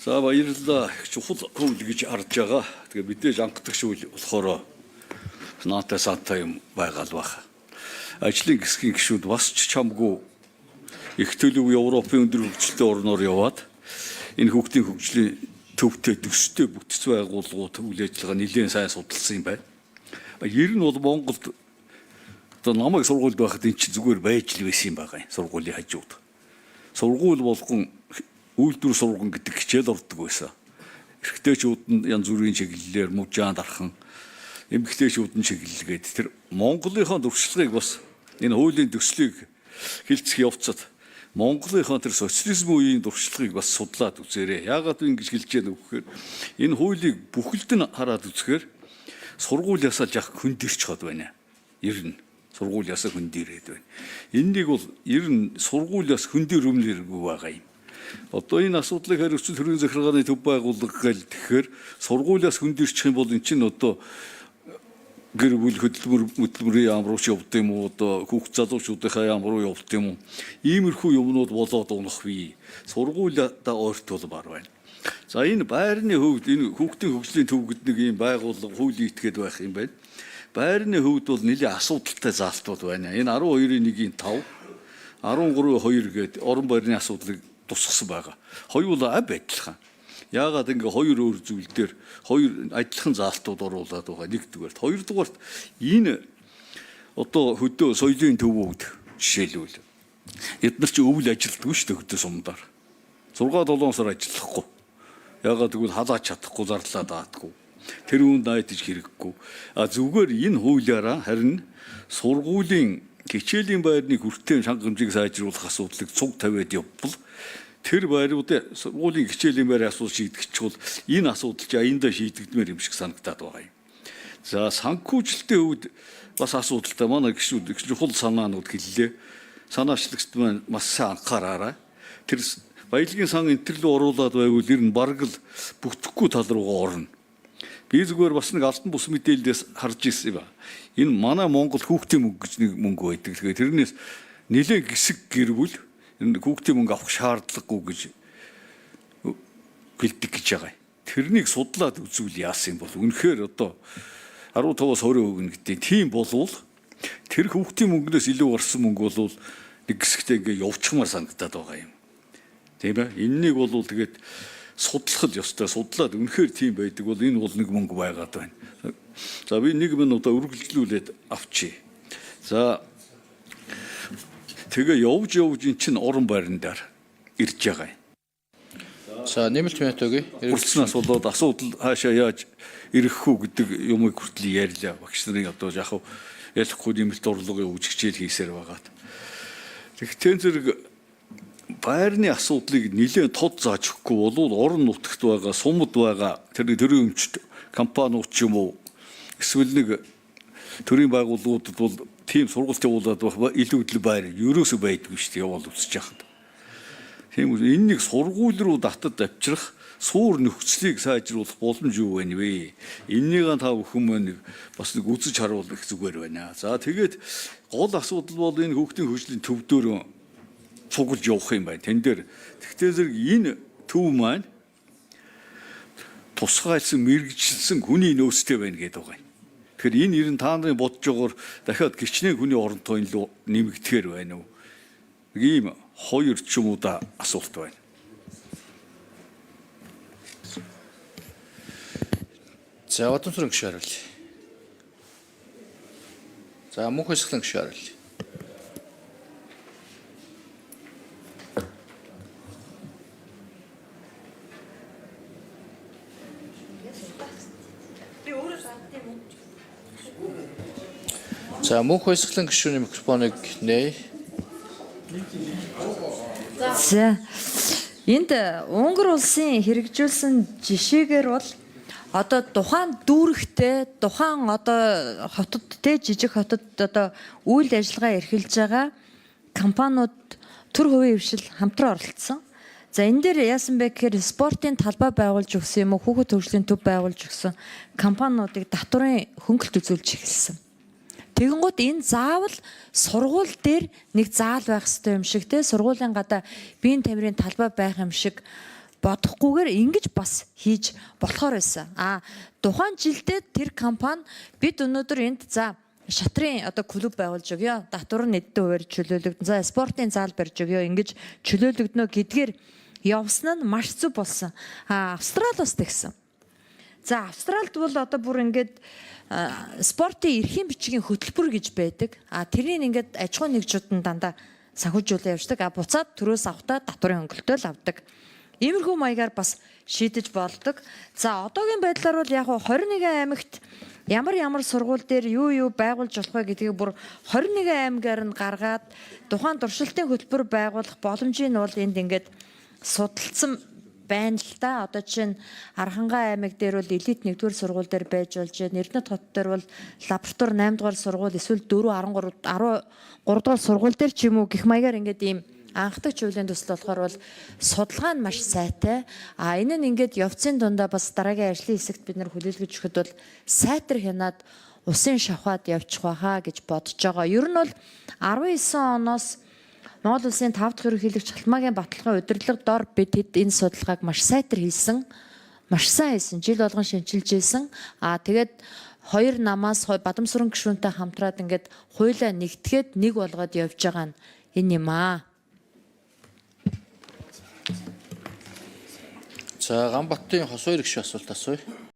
За баярлалаа. Чухал хөвл гэж харж байгаа. Тэгээ мэдээж анхдаг шүүл болохоор наатай сантаа юм байгаа л баг. Ажлын хэсгийн гишүүд бас ч чамгүй их төлөв Европын өндөр хөгжилтэй орноор яваад энэ хүүхдийн хөгжлийн төвтэй төстэй бүтц байгууллагууд үйл ажиллагаа нэлээд сайн судалсан юм байна. Ер нь бол Монголд одоо намайг сургуульд байхад эн чинь зүгээр байж л байсан юм байгаа юм. Сургуулийн хажууд. Сургууль болгон үйлдвэр сурган гэдэг хичээл ордог байсан. Эрэгтэйчүүд нь янз бүрийн чиглэлээр мужаан дархан, эмэгтэйчүүд нь чиглэлгээд тэр Монголынхоо туршлагыг бас энэ хуулийн төслийг хилцэх явцад Монголынхоо тэр социализм үеийн туршлагыг бас судлаад үзээрэй. Яагаад ингэж хэлж яах вэ гэхээр энэ хуулийг бүхэлд нь хараад үзэхээр сургуулиасаа жах хөндөрч хад байна. Ер нь сургуулиасаа хөндөрээд байна. Энэнийг бол ер нь сургуулиас хөндөрөмлөргүй байгаа юм. Одоо энэ асуудлыг хариуцсан төрийн захиргааны төв байгууллага гэл тэгэхээр сургуулиас хөндөрчих юм бол эн чинь одоо гэр бүл хөдөлмөрийн яам руу ч явд юм уу, одоо хүүхд залуучуудынхаа яам руу явд юм уу. Иймэрхүү юмнууд болоод унах бий. Сургуулиудаа ойртуулмаар байна. За энэ байрны хөвд энэ хүүхдийн хөгжлийн төв гэдэг нэг ийм байгууллага хуулийн этгээд байх юм байна. Байрны хөвд бол нэлээд асуудалтай заалтууд байна. Энэ 12-1-ийн 5, 13-2 гээд орон байрны асуудлыг тусгасан байгаа. Хоёулаа адилхан. Яагаад ингээ хоёр өөр зүйл дээр хоёр адилхан заалтууд оруулаад байгаа. Нэгдүгээрт, хоёрдугаарт энэ одоо хөдөө соёлын төвүүд жишээлбэл эдгээр чи өвөл ажилтдаг шүү дээ хөдөө сумдаар. 6-7 сар ажиллахгүй. Яагаад гэвэл халаач чадахгүй зарлаад даадаггүй. Тэр үүнд найдаж хэрэггүй. Зүгээр энэ хуулиараа харин сургуулийн хичээлийн байрны хүртээн шанга хэмжээг сайжруулах асуудлыг цуг тавиад явбал тэр байруудын сургуулийн хичээлийн байрын асуудал шийдэгч бол энэ асуудал чи аяндаа шийдэгдмээр юм шиг санагдаад байгаа юм. За санхүүжилтийн хувьд бас асуудалтай манай гишүүд чухал санаанууд хэллээ. Санаачлагчд маань маш сайн анхаараарай. Тэр баялагын сан энтерлөө оруулаад байвал ер нь бараг л бүтэхгүй тал руугаа орно. Би зүгээр бас нэг алтан бус мэдээлэлээс харж ирсэн юм ба. Энэ манай Монгол хүүхдийн мөнгө гэж нэг мөнгө байдаг. Тэгэхээр тэрнээс нэлээд гисэг гэрвэл энэ хүүхдийн мөнгө авах шаардлагагүй гэж гэлдэг гэж байгаа. Тэрнийг судлаад үзвэл яасан юм бол үнэхээр одоо 15-аас 20% гэдэг тийм болвол тэр хүүхдийн мөнгнөөс илүү орсон мөнгө бол нэг хэсэгтээ ингээ явчихмаар санагдаад байгаа юм. Тийм ээ. Энэнийг бол тэгээд судлах л ёстой. Судлаад үнэхээр тийм байдаг бол энэ бол нэг мөнгө байгаад байна. За би нэг минут үргэлжлүүлээд авчий. За тэгээ явж эн чинь орон байрандаар ирж байгаа юм. За нэмэлт минут өгье. Хүрснээс болоод асуудал хаашаа яаж ирэх үү гэдэг юмыг хүртэл ярьлаа. Багш нарын одоо яг ялахгүй нэмэлт орлогын үжигчээл хийсээр байгаад. Тэгтээ зэрэг байрны асуудлыг нэлээд тод зааж өгөхгүй бол орон нутагт байгаа, сумд байгаа тэр төрийн өмчт компаниуд ч юм уу эсвэл нэг төрийн байгууллагуудад бол тийм сургалт явуулаад илүү идэл байр ерөөсөө байдгүй шүү дээ явал үзэж яхад. Тийм үү энэ нэг сургууль руу татад авчрах суур нөхцөлийг сайжруулах боломж юу вэ нэ? Энэнийг та бүхэн маань бас нэг үзэж харуулах зүгээр байна. За тэгээд гол асуудал бол энэ хүүхдийн хөгжлийн төвдөр цуглаж явах юм байна. Тэн дээр тэгтээ зэрэг энэ төв маань тусгайлсан мэрэгжилсэн хүний нөөцтэй байна гэдэг байгаа юм. Тэгэхээр энэ ер нь та нарын бодож байгаагаар дахиад гिचнээ хүний оронтой илүү нэмэгдэхээр байна уу? Ийм хоёр ч юм уу да асуулт байна. За Бадамсрын гишүүн хариулъя. За мөнх хэсгийн гишүүн хариулъя. За мөнх хэсгийн гишүүний микрофоныг нээ. За энд Унгар улсын хэрэгжүүлсэн жишээгээр бол одоо тухайн дүүрэгтэй тухайн одоо хотод те жижиг хотод одоо үйл ажиллагаа эрхэлж байгаа компаниуд төр хувийн хвшил хамтран оролцсон. За энэ дээр яасан бэ гэхээр спортын талбай байгуулж өгсөн юм уу хүүхэд хөгжлийн төв байгуулж өгсөн компаниудыг татварын хөнгөлт үзүүлж эхэлсэн. Тэгэнгუთ энэ заавал сургууль дээр нэг заал байх ёстой юм шиг те сургуулийн гадаа биеийн тамирын талбай байх юм шиг бодохгүйгээр ингэж бас хийж болохоор байсан. Тухайн жилдээ тэр компани бид өнөөдөр энд за шатрын одоо клуб байгуулж өгье. Татвар нэддэн хуваар чөлөөлөгдөн. За спортын зал барьж өгье. Ингэж чөлөөлөгднө гэдгээр явсан нь маш зөв болсон. Австрали бас тэгсэн. За Австралид бол одоо бүр ингээд спортын эрхийн бичгийн хөтөлбөр гэж байдаг. Тэрийг ингээд аж ахуйн нэгжүүд нь дандаа санхүүжүүлэн явждаг. Буцаад төрөөс авахтаа татварын хөнгөлтөө л авдаг. Иймэрхүү маягаар бас шийдэж болдог. За одоогийн байдлаар бол яг 21 аймагт ямар сургууль дээр юу байгуулж болох вэ гэдгийг бүр 21 аймгаар нь гаргаад тухайн туршилтын хөтөлбөр байгуулах боломжийг нь бол энд ингээд судалсан байна л да. Одоо жишээ нь Архангай аймаг дээр бол элит 1-р сургууль дээр байж болж байна. Эрдэнэт хот дээр бол лаборатори 8-р сургууль эсвэл 13-р сургууль дээр ч юм уу гэх маягаар ингээд ийм анхдагч хуулийн төсөл болохоор бол судалгаа нь маш сайтай. Энэ нь ингээд явцын дундаа бас дараагийн ажлын хэсэгт бид нар хүлээлгэж өгөхөд бол сайтар хянаад усын шавхаад явчих байхаа гэж бодож байгаа. Ер нь бол 19 оноос Монгол улсын 5 дахь ерөнхийлөгч Халтмаагийн баталгын удирдлага дор бид энэ судалгааг маш сайтар хийсэн. Маш сайн хийсэн. Жил болгон шинжилж ийсэн. Тэгээд хоёр намаас Бадамсүрэн гишүүнтэй хамтраад ингээд хуулиа нэгтгэхэд нэг болгоод явж байгаа нь энэ юм аа. За Ганбаттын Хос хоёр гишүүн асуулт асууя.